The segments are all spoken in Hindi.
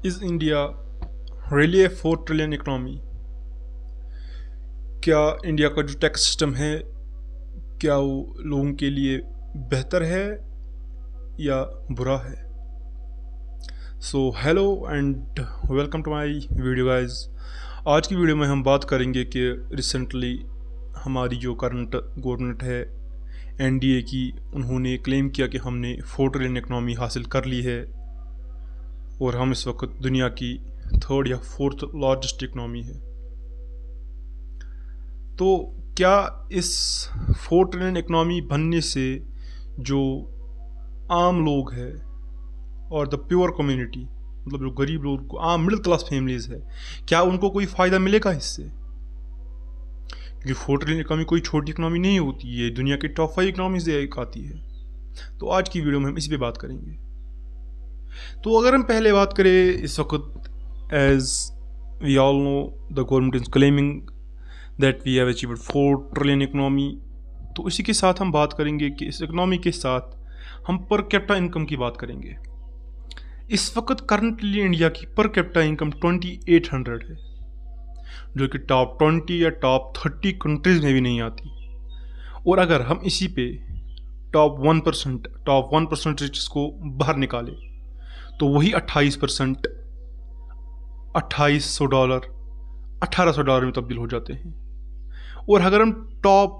Is India really a 4 trillion economy? क्या इंडिया का जो टैक्स सिस्टम है क्या वो लोगों के लिए बेहतर है या बुरा है? So hello and welcome to my video guys. आज की वीडियो में हम बात करेंगे कि रिसेंटली हमारी जो करंट गवर्नमेंट है एनडीए की, उन्होंने क्लेम किया कि हमने 4 ट्रिलियन इकोनॉमी हासिल कर ली है और हम इस वक्त दुनिया की 3rd या 4th लार्जेस्ट इकोनॉमी है। तो क्या इस 4 ट्रिलियन इकोनॉमी बनने से जो आम लोग हैं और द प्योर कम्युनिटी, मतलब जो गरीब लोग, आम मिडिल क्लास फैमिलीज है, क्या उनको कोई फ़ायदा मिलेगा इससे? क्योंकि 4 ट्रिलियन इकोनॉमी कोई छोटी इकोनॉमी नहीं होती, ये दुनिया की टॉप 5 इकोनॉमी से एक आती है। तो आज की वीडियो में हम इसी पे बात करेंगे। तो अगर हम पहले बात करें, इस वक्त as we all know the government is claiming that we have achieved 4 trillion economy. तो इसी के साथ हम बात करेंगे कि इस इकोनॉमी के साथ हम पर कैपिटा इनकम की बात करेंगे। इस वक्त करंटली इंडिया की पर कैपिटा इनकम 2800 है, जो कि टॉप 20 या टॉप 30 कंट्रीज में भी नहीं आती। और अगर हम इसी पे टॉप 1% रिचेस को बाहर निकालें तो वही 28% $2800 $1800 में तब्दील हो जाते हैं। और अगर हम टॉप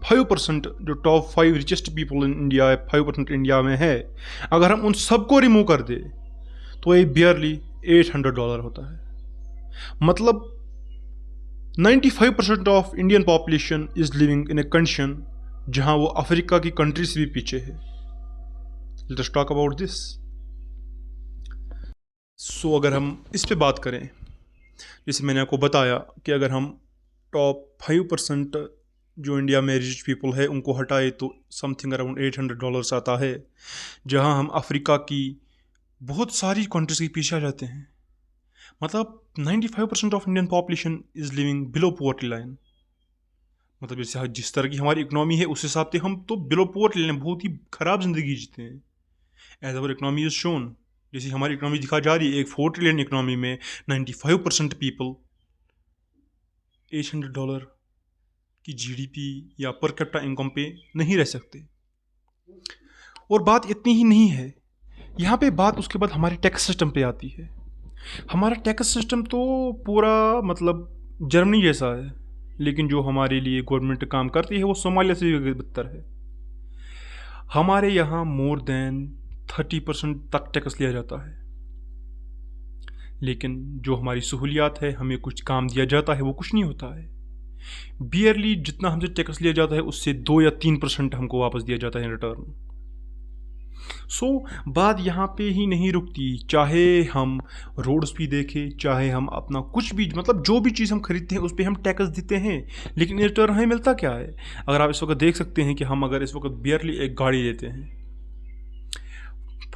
5%, जो top 5 richest people in India है, 5% इंडिया में है, अगर हम उन सबको रिमूव कर दे तो ये बियरली $800 होता है। मतलब 95% of Indian population is living in a condition जहां वो अफ्रीका की कंट्री से भी पीछे है। Let's talk about this. So अगर हम इस पे बात करें, जैसे मैंने आपको बताया कि अगर हम टॉप 5% जो इंडिया में रिच पीपल है उनको हटाए तो समथिंग अराउंड $800 आता है, जहां हम अफ्रीका की बहुत सारी कंट्रीज के पीछे आ जाते हैं। मतलब 95% of Indian population is living below poverty line. मतलब जैसे जिस तरह की हमारी इकोनॉमी है उस हिसाब से हम तो बिलो पॉवर्टी लाइन, बहुत ही खराब जिंदगी जीते हैं। As our economy is shown, जैसे हमारी इकोनॉमी दिखा जा रही है, एक 4 ट्रिलियन इकोनॉमी में 95% पीपल $800 की जीडीपी या पर कैपिटा इनकम पे नहीं रह सकते। और बात इतनी ही नहीं है, यहाँ पे बात उसके बाद हमारे टैक्स सिस्टम पे आती है। हमारा टैक्स सिस्टम तो पूरा मतलब जर्मनी जैसा है, लेकिन जो हमारे लिए गवर्नमेंट काम करती है वो सोमालिया से भी बदतर है। हमारे यहाँ मोर देन 30% तक टैक्स लिया जाता है, लेकिन जो हमारी सहूलियात है, हमें कुछ काम दिया जाता है, वो कुछ नहीं होता है। बियरली जितना हमसे टैक्स लिया जाता है उससे 2 या 3% हमको वापस दिया जाता है इन रिटर्न। सो बात यहाँ पे ही नहीं रुकती। चाहे हम रोड्स भी देखें, चाहे हम अपना कुछ भी, मतलब जो भी चीज़ हम खरीदते हैं उस पर हम टैक्स देते हैं, लेकिन इन रिटर्न हमें मिलता क्या है? अगर आप इस वक्त देख सकते हैं कि हम अगर इस वक्त बियरली एक गाड़ी लेते हैं,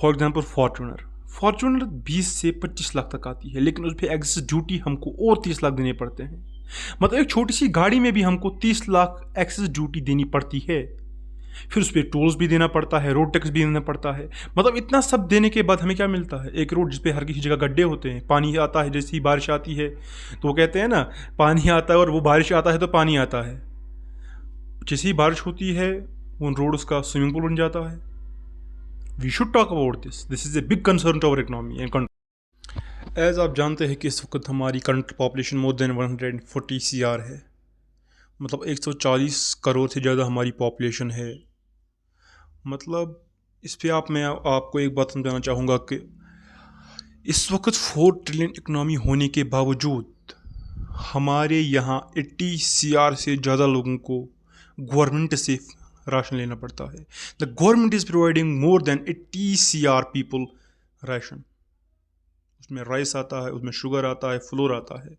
फॉर एग्जाम्पल फॉर्चूनर 20 से 25 लाख तक आती है, लेकिन उस पर एक्सेस ड्यूटी हमको और 30 लाख देने पड़ते हैं। मतलब एक छोटी सी गाड़ी में भी हमको 30 लाख एक्सेस ड्यूटी देनी पड़ती है। फिर उस पर टोल्स भी देना पड़ता है, रोड टैक्स भी देना पड़ता है। मतलब इतना सब देने के बाद हमें क्या मिलता है? एक रोड जिस पे हर किसी जगह गड्ढे होते हैं, पानी आता है, जैसे ही बारिश आती है तो वो कहते हैं ना, पानी आता है, और वो बारिश आता है तो पानी आता है। जैसे ही बारिश होती है वो रोड उसका स्विमिंग पूल बन जाता है। We should talk about this is a big concern to our economy and country. एज आप जानते हैं कि इस वक्त हमारी current population more than 140 CR है। मतलब 140 करोड़ से ज़्यादा हमारी पॉपुलेशन है। मतलब इस पे मैं आपको एक बात समझाना चाहूँगा कि इस वक्त 4 ट्रिलियन इकोनॉमी होने के बावजूद हमारे यहाँ 80 CR से ज़्यादा लोगों को गवर्नमेंट से राशन लेना पड़ता है। The government is providing more than 80 CR people ration. उसमें राइस आता है, उसमें शुगर आता है, फ्लोर आता है।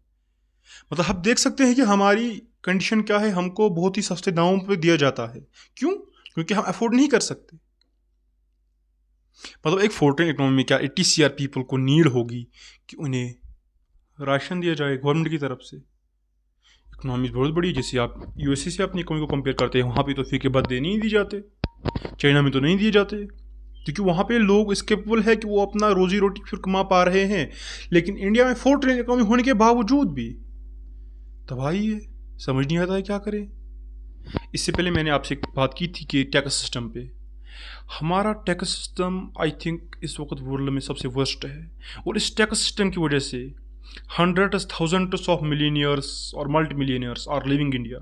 मतलब आप देख सकते हैं कि हमारी कंडीशन क्या है। हमको बहुत ही सस्ते दामों पे दिया जाता है। क्यों? क्योंकि हम अफोर्ड नहीं कर सकते। मतलब एक 4 ट्रिलियन इकोनॉमी में क्या 80 CR पीपल को नीड होगी कि उन्हें राशन दिया जाए गवर्नमेंट की तरफ से? इकोनॉमी बहुत बड़ी। जैसे आप यूएसए से अपनी इकोनॉमी को कंपेयर करते हैं, वहाँ पे तो फी के बाद नहीं दी जाते, चाइना में तो नहीं दिए जाते। क्योंकि वहाँ पे लोग इस केपेबल है कि वो अपना रोजी रोटी फिर कमा पा रहे हैं। लेकिन इंडिया में 4 ट्रिलियन इकोनॉमी होने के बावजूद भी तबाही है, समझ नहीं आता है क्या करें। इससे पहले मैंने आपसे एक बात की थी कि टैक्स सिस्टम पे, हमारा टैक्स सिस्टम आई थिंक इस वक्त वर्ल्ड में सबसे वर्स्ट है। और इस टैक्स सिस्टम की वजह से हंड्रेड्स थाउजेंड्स ऑफ मिलीनियर्स और multi millionaires are living India,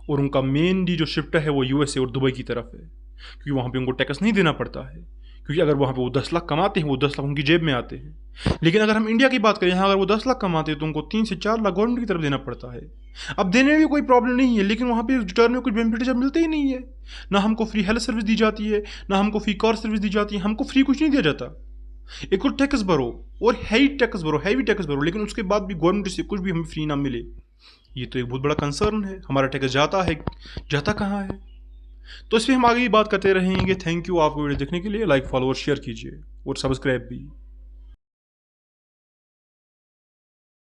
और उनका मेनली जो शिफ्ट है वो यूएसए और दुबई की तरफ है, क्योंकि वहाँ पे उनको टैक्स नहीं देना पड़ता है। क्योंकि अगर वहाँ पे वो 10 लाख कमाते हैं, वो 10 लाख उनकी जेब में आते हैं। लेकिन अगर हम इंडिया की बात करें, यहाँ अगर वो 10 लाख कमाते हैं तो उनको 3 से 4 लाख गवर्नमेंट की तरफ देना पड़ता है। अब देने में भी कोई प्रॉब्लम नहीं है, लेकिन वहाँ पे रिटर्न में कुछ बेनिफिट जब मिलते ही नहीं है। ना हमको फ्री हेल्थ सर्विस दी जाती है, ना हमको फ्री कार सर्विस दी जाती है, हमको फ्री कुछ नहीं दिया जाता। एक और टैक्स भरो और हैवी टैक्स भरो, लेकिन उसके बाद भी गवर्नमेंट से कुछ भी हमें फ्री ना मिले। ये तो एक बहुत बड़ा कंसर्न है। हमारा टैक्स जाता कहाँ है। तो इस पर हम आगे भी बात करते रहेंगे। थैंक यू आपको वीडियो देखने के लिए। लाइक, फॉलो और शेयर कीजिए और सब्सक्राइब भी।